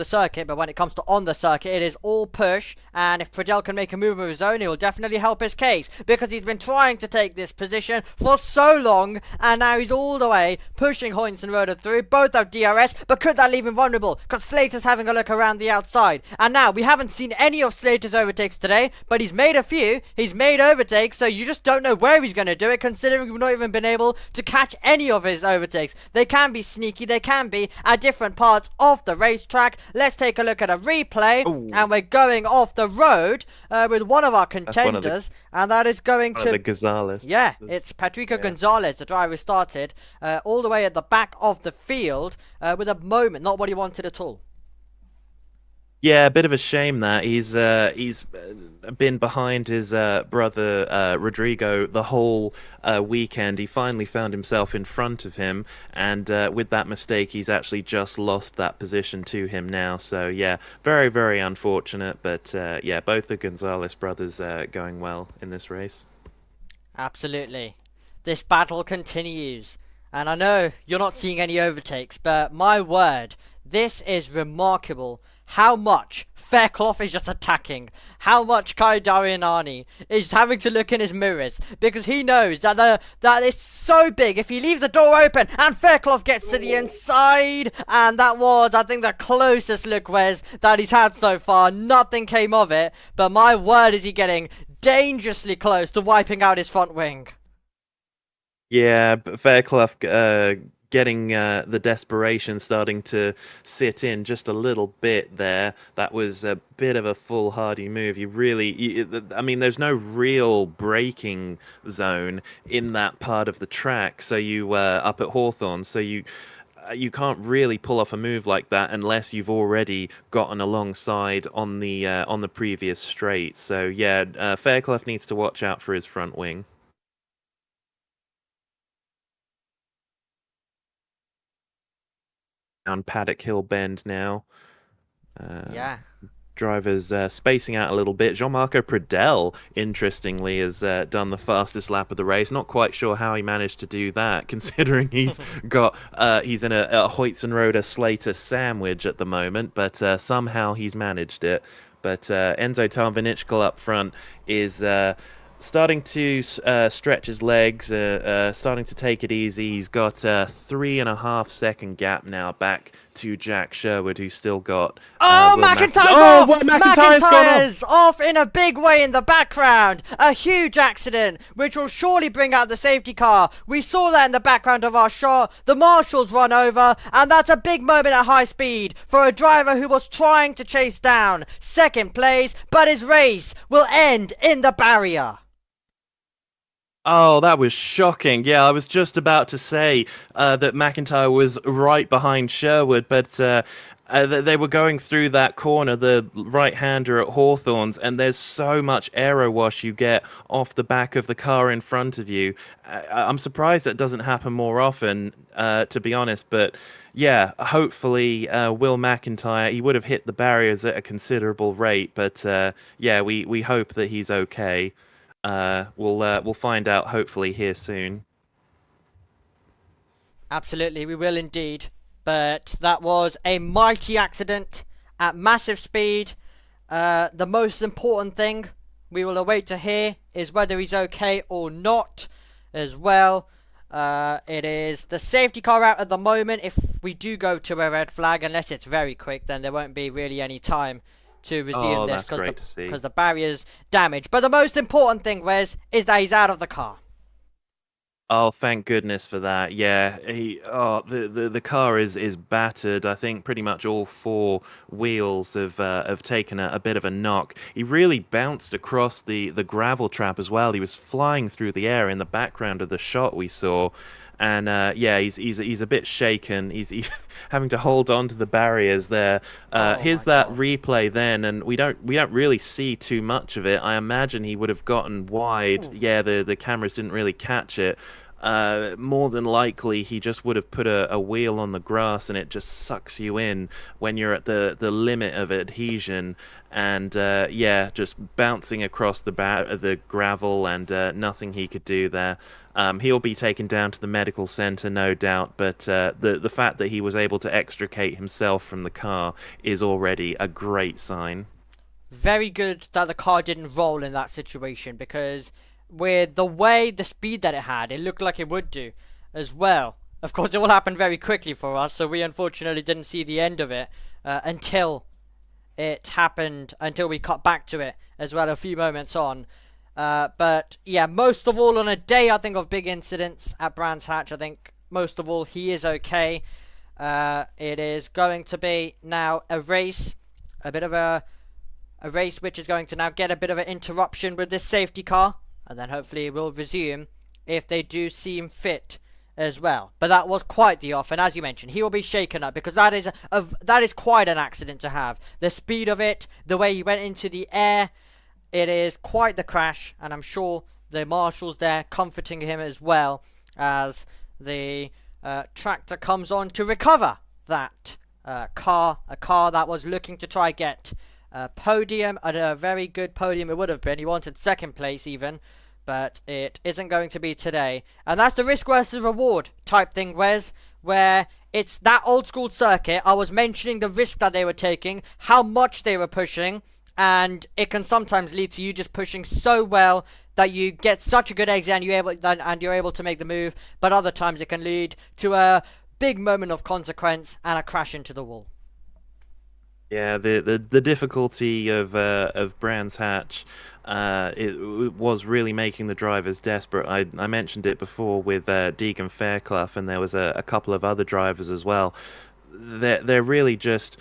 circuit, but when it comes to on the circuit, it is all push, and if Pradel can make a move of his own, it will definitely help his case, because he's been trying to take this position for so long, and now he's all the way pushing Hoynes and Roder through. Both have DRS, but could that leave him vulnerable? Because Slater's having a look around the outside, and now we haven't seen any of Slater's overtakes today, but he's made a few. He's made overtakes, so you just don't know where he's going to do it, considering we've not even been able to catch any of his overtakes. They can be sneaky, they can be at different parts of off the racetrack. Let's take a look at a replay. Ooh. And we're going off the road with one of our contenders. And that is going to... the Gonzalez. Yeah, it's Patricio Gonzalez, the driver who started all the way at the back of the field with a moment, not what he wanted at all. Yeah, a bit of a shame that he's been behind his brother Rodrigo the whole weekend. He finally found himself in front of him, and with that mistake, he's actually just lost that position to him now. So yeah, very, very unfortunate. But yeah, both the Gonzalez brothers going well in this race. Absolutely, this battle continues, and I know you're not seeing any overtakes, but my word, this is remarkable. How much Fairclough is just attacking, how much Kai Darianani is having to look in his mirrors, because he knows that that it's so big if he leaves the door open and Fairclough gets to the inside. And that was, I think, the closest look, Wes, that he's had so far. Nothing came of it, but my word, is he getting dangerously close to wiping out his front wing. Yeah, Fairclough getting the desperation starting to sit in just a little bit there. That was a bit of a foolhardy move. I mean, there's no real braking zone in that part of the track. So you up at Hawthorne, so you can't really pull off a move like that unless you've already gotten alongside on the previous straight. So yeah, Fairclough needs to watch out for his front wing. On Paddock Hill Bend now. Yeah. Drivers spacing out a little bit. Jean-Marco Pradel, interestingly, has done the fastest lap of the race. Not quite sure how he managed to do that, considering he's got he's in a Hoytson-Roda Slater sandwich at the moment, but somehow he's managed it. But Enzo Tarvinichkal up front is starting to stretch his legs, starting to take it easy. He's got a 3.5 second gap now back to Jack Sherwood, who's still got... McIntyre's off in a big way in the background. A huge accident, which will surely bring out the safety car. We saw that in the background of our shot. The marshals run over, and that's a big moment at high speed for a driver who was trying to chase down second place, but his race will end in the barrier. Oh, that was shocking. Yeah, I was just about to say that McIntyre was right behind Sherwood, but they were going through that corner, the right-hander at Hawthorne's, and there's so much aero wash you get off the back of the car in front of you. I'm surprised that doesn't happen more often, to be honest, but... yeah, hopefully Will McIntyre, he would have hit the barriers at a considerable rate, but yeah, we hope that he's okay. We'll find out hopefully here soon. Absolutely, we will indeed. But that was a mighty accident at massive speed. The most important thing we will await to hear is whether he's okay or not as well. It is the safety car out at the moment. If we do go to a red flag, unless it's very quick, then there won't be really any time to resume this because the barrier's damaged. But the most important thing, Wes, is that he's out of the car. Oh, thank goodness for that. Yeah, the car is battered. I think pretty much all four wheels have taken a bit of a knock. He really bounced across the gravel trap as well. He was flying through the air in the background of the shot we saw. And yeah, he's a bit shaken. He's having to hold on to the barriers there. Here's that replay then, and we don't really see too much of it. I imagine he would have gotten wide. Yeah, the cameras didn't really catch it. More than likely, he just would have put a wheel on the grass, and it just sucks you in when you're at the limit of adhesion. And yeah, just bouncing across the gravel, and nothing he could do there. He'll be taken down to the medical center, no doubt, but the fact that he was able to extricate himself from the car is already a great sign. Very good that the car didn't roll in that situation, because with the speed that it had, it looked like it would do as well. Of course, it all happened very quickly for us, so we unfortunately didn't see the end of it until it happened, until we cut back to it as well a few moments on. But yeah, most of all on a day, I think, of big incidents at Brands Hatch, I think most of all he is okay. It is going to be now a race, a bit of a race which is going to now get a bit of an interruption with this safety car, and then hopefully it will resume if they do seem fit as well. But that was quite the off, and as you mentioned, he will be shaken up because that is quite an accident to have. The speed of it, the way he went into the air, it is quite the crash, and I'm sure the marshals there comforting him as well as the tractor comes on to recover that car, a car that was looking to try get a podium, a very good podium it would have been. He wanted second place even, but it isn't going to be today. And that's the risk versus reward type thing, Wes, where it's that old school circuit. I was mentioning the risk that they were taking, how much they were pushing, and it can sometimes lead to you just pushing so well that you get such a good exit and you're able to make the move. But other times it can lead to a big moment of consequence and a crash into the wall. Yeah, the difficulty of Brands Hatch, it was really making the drivers desperate. I mentioned it before with Deegan Fairclough, and there was a couple of other drivers as well. They're really just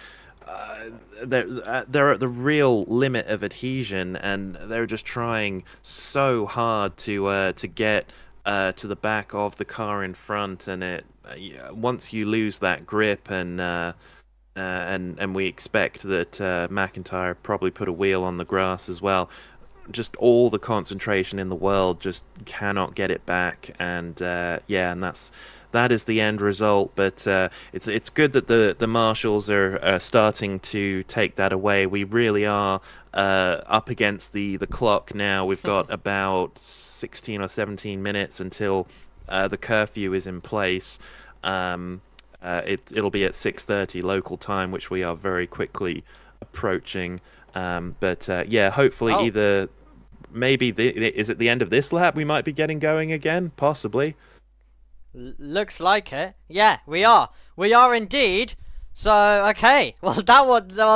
they're at the real limit of adhesion, and they're just trying so hard to get to the back of the car in front, and once you lose that grip and we expect that McIntyre probably put a wheel on the grass as well. Just all the concentration in the world, just cannot get it back, and yeah, and that is the end result. But it's good that the marshals are starting to take that away. We really are up against the clock now. We've got about 16 or 17 minutes until the curfew is in place. It'll be at 6:30 local time, which we are very quickly approaching. But yeah, hopefully either maybe is it the end of this lap we might be getting going again, possibly. Looks like it. Yeah, we are indeed. So okay, well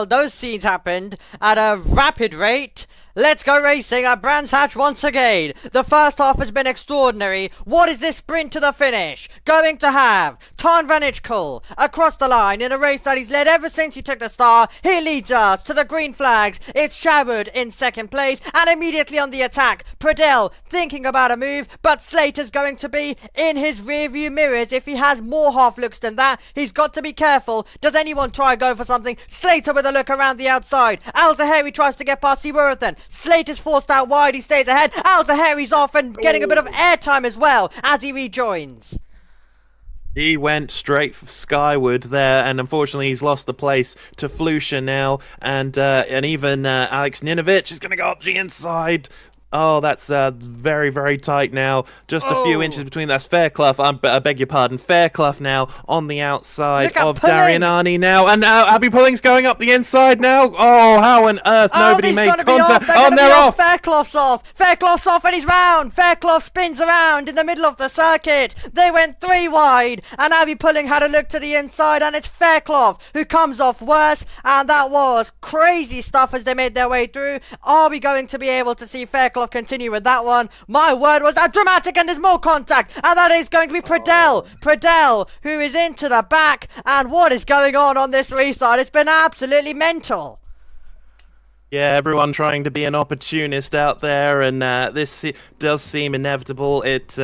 those scenes happened at a rapid rate. Let's go racing at Brands Hatch once again. The first half has been extraordinary. What is this sprint to the finish going to have? Tarn Van Ichkel across the line in a race that he's led ever since he took the start. He leads us to the green flags. It's Sherwood in second place, and immediately on the attack, Pradell thinking about a move, but Slater's going to be in his rearview mirrors. If he has more half looks than that, he's got to be careful. Does anyone try and go for something? Slater with a look around the outside. Al Zahari tries to get past Seaworthen. Slater's forced out wide, he stays ahead. Al Zahari's off and getting a bit of airtime as well as he rejoins. He went straight skyward there, and unfortunately he's lost the place to Flusha now, and even Alex Ninovich is going to go up the inside. Oh, that's very, very tight now. Just a few inches between. That's Fairclough. I beg your pardon. Fairclough now on the outside of Darian Arnie now. And Abby Pulling's going up the inside now. Oh, how on earth nobody made contact. Oh, they're off. Fairclough's off. Fairclough's off and he's round. Fairclough spins around in the middle of the circuit. They went 3 wide. And Abby Pulling had a look to the inside. And it's Fairclough who comes off worse. And that was crazy stuff as they made their way through. Are we going to be able to see Fairclough continue with that one? My word, was that dramatic, and there's more contact, and that is going to be Pradell who is into the back. And what is going on this restart? It's been absolutely mental. Yeah, everyone trying to be an opportunist out there, and this does seem inevitable. It's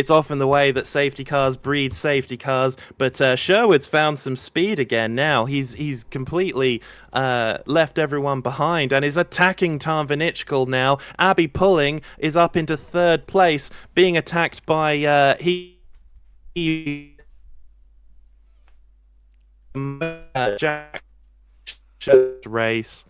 often the way that safety cars breed safety cars, but Sherwood's found some speed again now. He's completely left everyone behind and is attacking Tarn Van Ichkel now. Abby Pulling is up into 3rd place, being attacked by Jack race.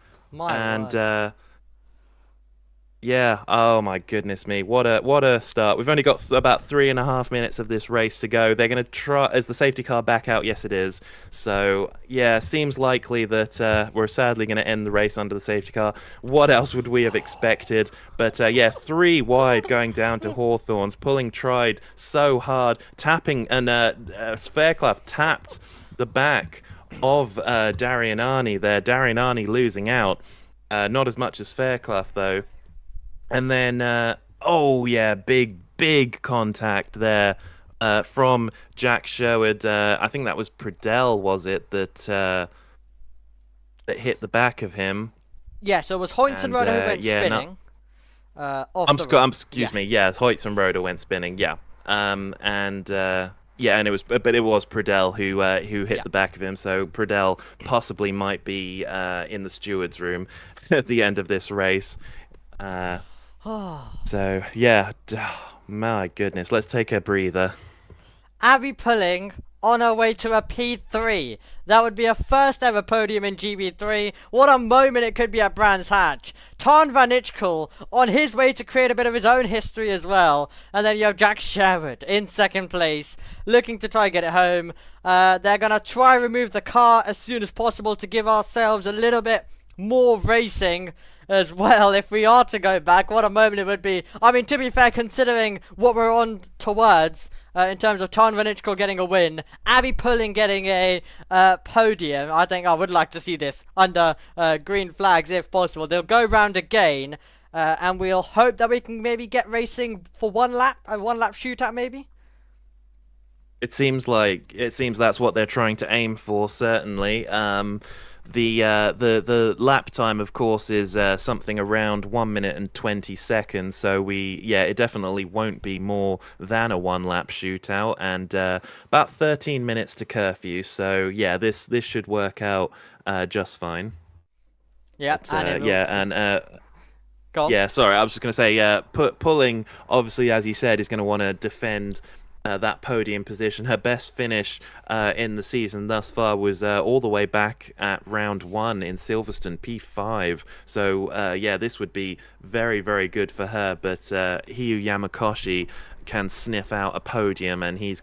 Yeah, oh my goodness me, what a start. We've only got about 3.5 minutes of this race to go. They're going to try, is the safety car back out? Yes, it is. So yeah, seems likely that we're sadly going to end the race under the safety car. What else would we have expected? But yeah, 3 wide going down to Hawthorns. Pulling tried so hard, tapping, and Fairclough tapped the back of Darian Arnie there. Darian Arnie losing out. Not as much as Fairclough though. And then, oh yeah, big contact there. from Jack Sherwood. I think that was Pradell, was it, that hit the back of him? Yeah, so it was Hoyt and Roda who went spinning. Excuse me. Yeah, Hoyt and Roda went spinning. Yeah. And it was Pradell who hit the back of him. So Pradell possibly might be in the steward's room at the end of this race. So yeah, my goodness, let's take a breather. Abby Pulling on her way to a P3. That would be a first ever podium in GB3. What a moment it could be at Brands Hatch. Tarn Van Itchkel on his way to create a bit of his own history as well. And then you have Jack Sherwood in second place, looking to try and get it home. They're going to try and remove the car as soon as possible to give ourselves a little bit more racing as well. If we are to go back, what a moment it would be. I mean, to be fair, considering what we're on towards, in terms of Tarn Van Itchkel getting a win, Abby Pulling getting a podium, I think I would like to see this under green flags if possible. They'll go round again, and we'll hope that we can maybe get racing for one lap, a one-lap shootout maybe. It seems that's what they're trying to aim for, certainly. The lap time, of course, is something around 1 minute and 20 seconds. So it definitely won't be more than a one-lap shootout, and about 13 minutes to curfew. So yeah, this should work out just fine. Yeah, Go on. Yeah, sorry, I was just going to say, Pulling, obviously, as you said, is going to want to defend that podium position. Her best finish in the season thus far was all the way back at round 1 in Silverstone, P5. So this would be very, very good for her. But Hiyu Yamakoshi can sniff out a podium, and he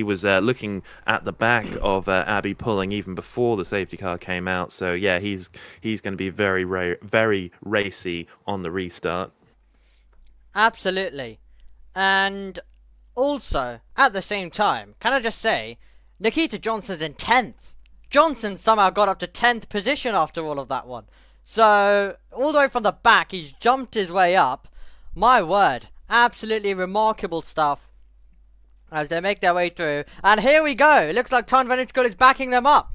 was looking at the back of Abby Pulling even before the safety car came out. So yeah, he's going to be very, very racy on the restart. Absolutely. And also, at the same time, can I just say, Nikita Johnson's in 10th. Johnson somehow got up to 10th position after all of that one. So, all the way from the back, he's jumped his way up. My word, absolutely remarkable stuff as they make their way through. And here we go. It looks like Tarn Van Itchkel is backing them up.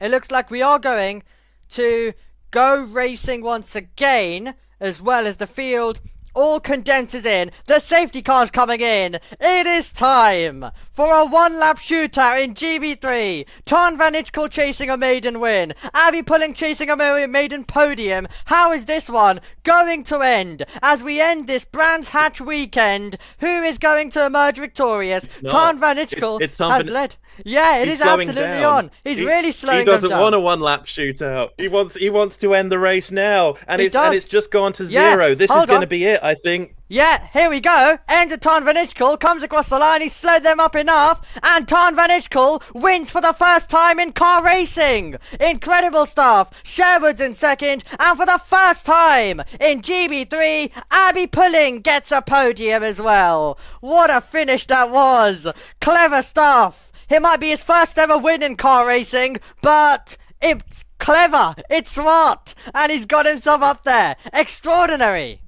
It looks like we are going to go racing once again, as well as the field all condenses in. The safety car's coming in. It is time for a one-lap shootout in GB3. Tarn Van Itchkel chasing a maiden win. Abby Pulling chasing a maiden podium. How is this one going to end? As we end this Brands Hatch weekend, who is going to emerge victorious? Tarn Van Itchkel has led. Yeah, it is absolutely on. He's really slowing them down. He doesn't want a one-lap shootout. He wants to end the race now, and it's just gone to zero. Yeah, this is going to be it, I think. Yeah, here we go. Ends of Tarn Van Itchkel, comes across the line, he's slowed them up enough, and Tarn Van Itchkel wins for the first time in car racing. Incredible stuff. Sherwood's in second, and for the first time in GB3, Abby Pulling gets a podium as well. What a finish that was. Clever stuff. It might be his first ever win in car racing, but it's clever, it's smart, and he's got himself up there. Extraordinary.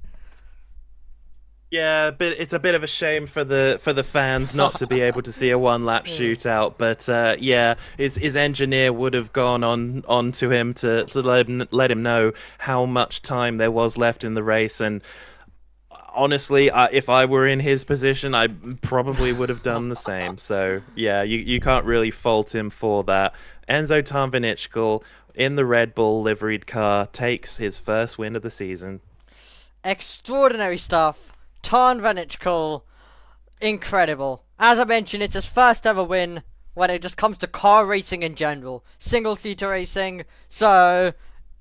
Yeah, but it's a bit of a shame for the fans not to be able to see a one-lap shootout. But his engineer would have gone on to him to let him know how much time there was left in the race. And honestly, if I were in his position, I probably would have done the same. So yeah, you can't really fault him for that. Enzo Tarn Van Itchkel in the Red Bull liveried car takes his first win of the season. Extraordinary stuff. Tarn Van Itchkel, incredible. As I mentioned, it's his first ever win when it just comes to car racing in general. Single-seater racing. So,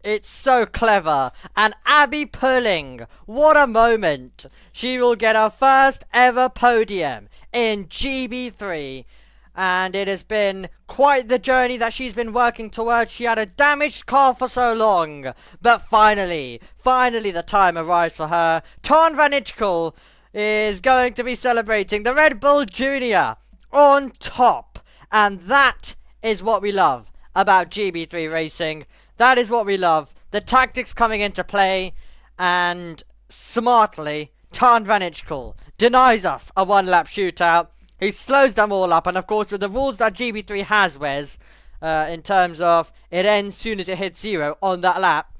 it's so clever. And Abby Pulling, what a moment. She will get her first ever podium in GB3. And it has been quite the journey that she's been working towards. She had a damaged car for so long. But finally the time arrives for her. Tarn Van Itchkel is going to be celebrating the Red Bull Junior on top. And that is what we love about GB3 racing. That is what we love. The tactics coming into play. And smartly, Tarn Van Itchkel denies us a one-lap shootout. he slows them all up. And of course, with the rules that GB3 has, Wes, in terms of it ends soon as it hits 0 on that lap,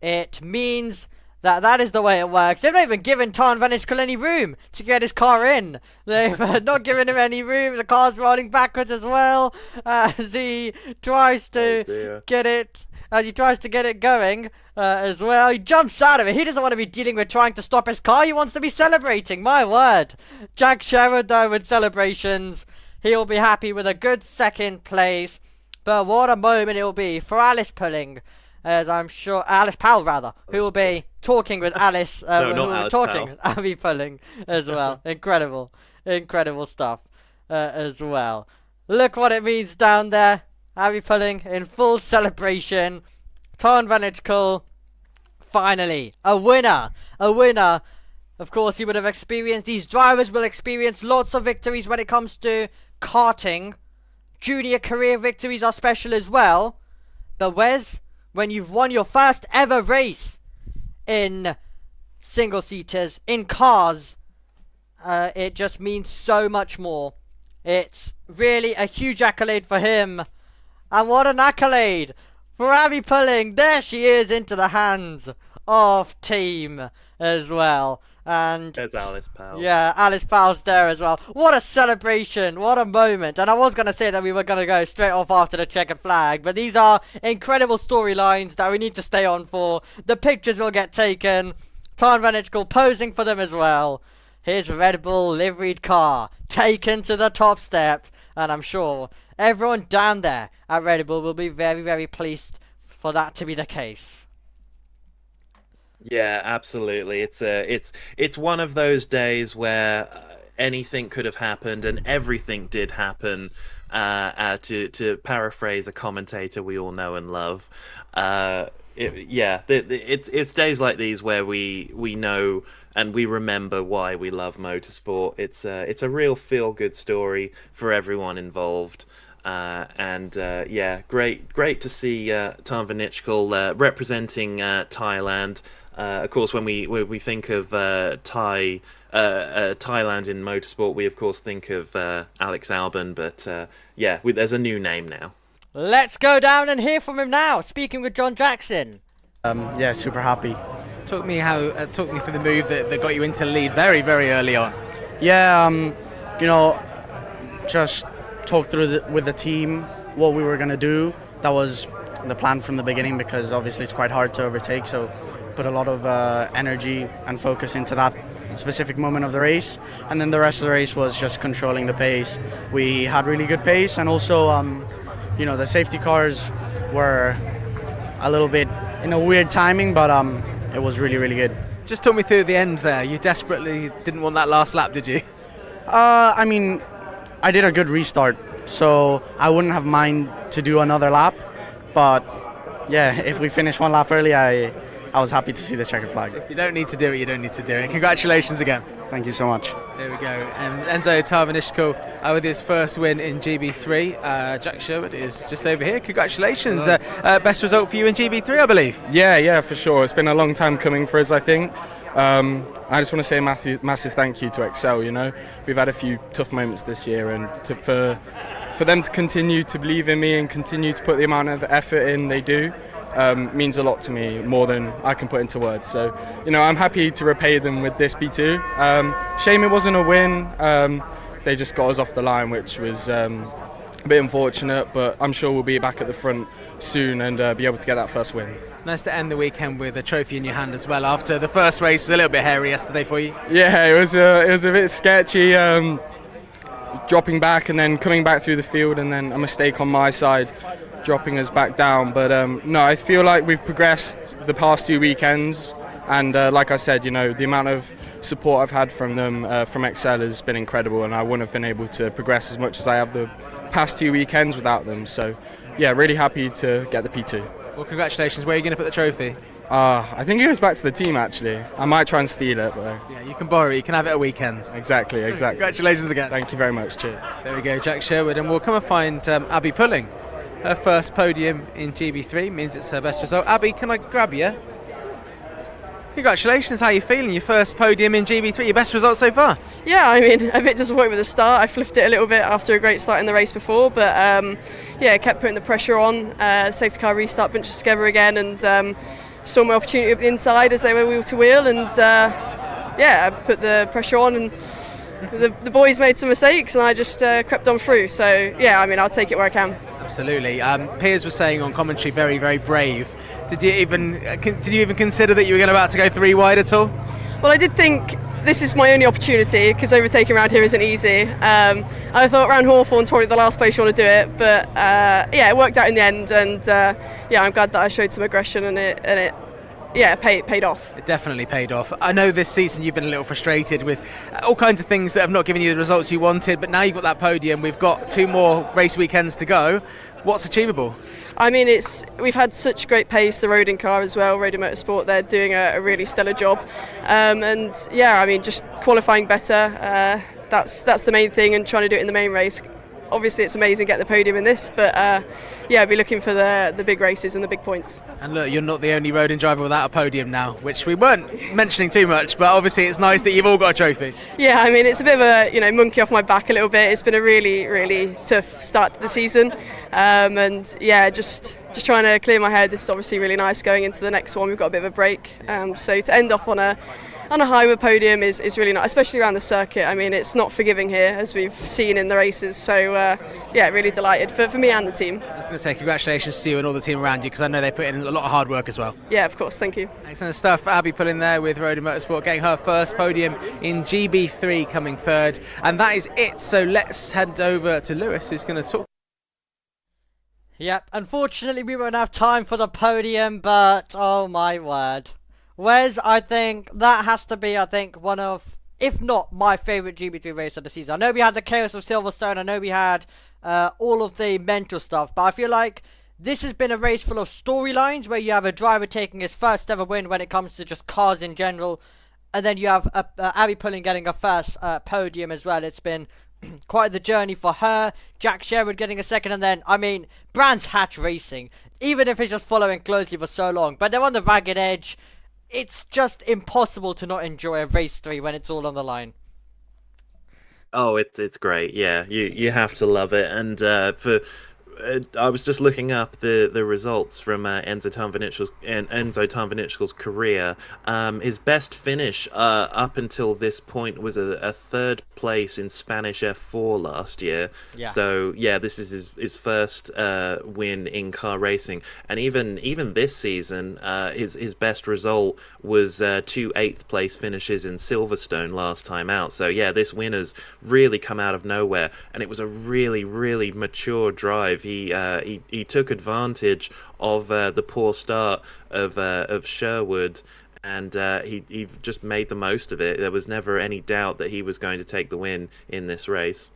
it means that is the way it works. They've not even given Tarn Vanishkul any room to get his car in. They've not given him any room. The car's rolling backwards as well as he tries to get it. As he tries to get it going as well. He jumps out of it. He doesn't want to be dealing with trying to stop his car. He wants to be celebrating. My word. Jack Sherwood, though, with celebrations. He will be happy with a good second place. But what a moment it will be for Alice Pulling. As I'm sure, Alice Powell rather, who will be talking with Alice, no, not Alice talking Powell. with Abby Pulling as well. Incredible stuff as well. Look what it means down there. Abby Pulling in full celebration. Tarn Vanishkul, finally, a winner. Of course, he would have experienced, these drivers will experience lots of victories when it comes to karting. Junior career victories are special as well. But Wes, when you've won your first ever race in single-seaters, in cars, it just means so much more. It's really a huge accolade for him. And what an accolade for Abby Pulling. There she is into the hands of team as well. And there's Alice Powell. Yeah, Alice Powell's there as well. What a celebration. What a moment. And I was going to say that we were going to go straight off after the checkered flag. But these are incredible storylines that we need to stay on for. The pictures will get taken. Tarn Vanishkul posing for them as well. His Red Bull liveried car taken to the top step. And I'm sure everyone down there at Red Bull will be very, very pleased for that to be the case. Yeah, absolutely. It's one of those days where anything could have happened and everything did happen. To paraphrase a commentator we all know and love, it's days like these where we know and we remember why we love motorsport. It's a real feel-good story for everyone involved. Great to see Tarn Vanishkul representing Thailand. Of course, when we think of Thailand in motorsport, we of course think of Alex Albon, but there's a new name now. Let's go down and hear from him now, speaking with John Jackson. Super happy. Talk me through the move that got you into the lead very, very early on. Just talk through with the team what we were going to do. That was the plan from the beginning, because obviously it's quite hard to overtake, so put a lot of energy and focus into that specific moment of the race, and then the rest of the race was just controlling the pace. We had really good pace, and also the safety cars were a little bit in a weird timing, but it was really, really good. Just talk me through the end there. You desperately didn't want that last lap, did you? I did a good restart, so I wouldn't have mind to do another lap, but if we finish one lap early, I was happy to see the checkered flag. If you don't need to do it, you don't need to do it. Congratulations again. Thank you so much. There we go. And Enzo Tarn Vanishkul with his first win in GB3. Jack Sherwood is just over here. Congratulations. Best result for you in GB3, I believe. Yeah, for sure. It's been a long time coming for us, I think. I just want to say a massive thank you to Excel. We've had a few tough moments this year, and for them to continue to believe in me and continue to put the amount of effort in they do means a lot to me, more than I can put into words. So, I'm happy to repay them with this P2. Shame it wasn't a win. They just got us off the line, which was a bit unfortunate, but I'm sure we'll be back at the front soon and be able to get that first win. Nice to end the weekend with a trophy in your hand as well. After the first race was a little bit hairy yesterday for you. Yeah, it was a bit sketchy, dropping back and then coming back through the field, and then a mistake on my side dropping us back down. But no, I feel like we've progressed the past 2 weekends, and like I said, the amount of support I've had from them, from Excel, has been incredible, and I wouldn't have been able to progress as much as I have the past 2 weekends without them. So yeah, really happy to get the P2. Well, congratulations. Where are you going to put the trophy? I think it goes back to the team, actually. I might try and steal it, but yeah, you can borrow it. You can have it at weekends. Exactly. Congratulations again. Thank you very much. Cheers. There we go, Jack Sherwood, and we'll come and find Abby Pulling. Her first podium in GB3 means it's her best result. Abby, can I grab you? Congratulations, how are you feeling? Your first podium in GB3, your best result so far? Yeah, I mean, a bit disappointed with the start. I flipped it a little bit after a great start in the race before, but yeah, kept putting the pressure on. Safety car restart, bunched us together again, and saw my opportunity up the inside as they were wheel to wheel, and yeah, I put the pressure on, and the boys made some mistakes, and I just crept on through. So yeah, I mean, I'll take it where I can. Absolutely. Piers was saying on commentary, very, very brave. Did you even consider that you were about to go 3 wide at all? Well, I did think this is my only opportunity because overtaking around here isn't easy. I thought around Hawthorn's probably the last place you want to do it, but yeah, it worked out in the end, and yeah, I'm glad that I showed some aggression, and it yeah, paid off. It definitely paid off. I know this season you've been a little frustrated with all kinds of things that have not given you the results you wanted, but now you've got that podium. We've got 2 more race weekends to go. What's achievable? I mean, we've had such great pace, the Rodin car as well, Rodin Motorsport, they're doing a really stellar job. And yeah, I mean, just qualifying better, that's the main thing, and trying to do it in the main race. Obviously it's amazing to get the podium in this, but yeah, I'll be looking for the big races and the big points. And look, you're not the only Rodin driver without a podium now, which we weren't mentioning too much, but obviously it's nice that you've all got a trophy. Yeah, I mean, it's a bit of a monkey off my back a little bit. It's been a really, really tough start to the season, and yeah, just trying to clear my head. This is obviously really nice going into the next one. We've got a bit of a break, so to end off on a high with podium is really nice, especially around the circuit. I mean, it's not forgiving here, as we've seen in the races, so yeah, really delighted for me and the team. I was going to say congratulations to you and all the team around you, because I know they put in a lot of hard work as well. Yeah, of course, thank you. Excellent stuff. Abby pulling there with Rodin Motorsport, getting her first podium in GB3, coming third, and that is it. So let's head over to Lewis, who's going to talk. Yep, unfortunately we won't have time for the podium, but oh my word. Wes, I think that has to be, one of, if not my favourite GB3 race of the season. I know we had the chaos of Silverstone, I know we had all of the mental stuff, but I feel like this has been a race full of storylines where you have a driver taking his first ever win when it comes to just cars in general, and then you have Abby Pullen getting a first podium as well. It's been quite the journey for her. Jack Sherwood getting a second, and then, I mean, Brands Hatch Racing, even if it's just following closely for so long, but they're on the ragged edge. It's just impossible to not enjoy a race 3 when it's all on the line. Oh, it's great. Yeah, you have to love it. And I was just looking up the results from Enzo Tarnvinichkel's career. His best finish up until this point was a 3rd place in Spanish F4 last year. Yeah. So yeah, this is his first win in car racing, and even this season, his best result was 2 8th place finishes in Silverstone last time out. So yeah, this win has really come out of nowhere, and it was a really, really mature drive. He took advantage of the poor start of Sherwood, and he just made the most of it. There was never any doubt that he was going to take the win in this race.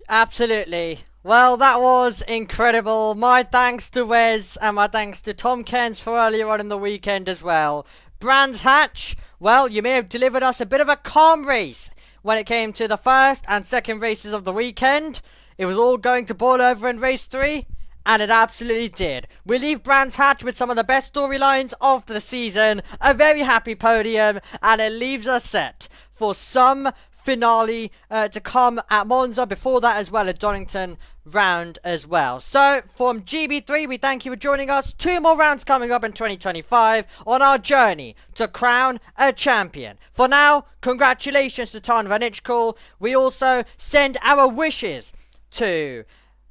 Absolutely. Well, that was incredible. My thanks to Wes, and my thanks to Tom Cairns for earlier on in the weekend as well. Brands Hatch, well, you may have delivered us a bit of a calm race when it came to the first and second races of the weekend. It was all going to boil over in race 3, and it absolutely did. We leave Brands Hatch with some of the best storylines of the season, a very happy podium, and it leaves us set for some finale to come at Monza, before that as well, a Donington round as well. So from GB3, we thank you for joining us. 2 more rounds coming up in 2025 on our journey to crown a champion. For now, congratulations to Tarnvinichkel. We also send our wishes to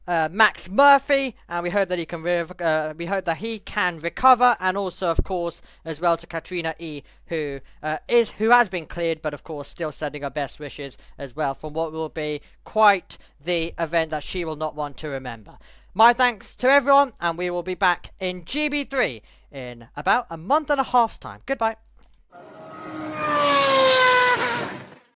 Max Murphy, and we hope that he can recover, and also, of course, as well to Katrina E, who has been cleared, but of course still sending her best wishes as well from what will be quite the event that she will not want to remember. My thanks to everyone, and we will be back in GB3 in about a month and a half's time. Goodbye.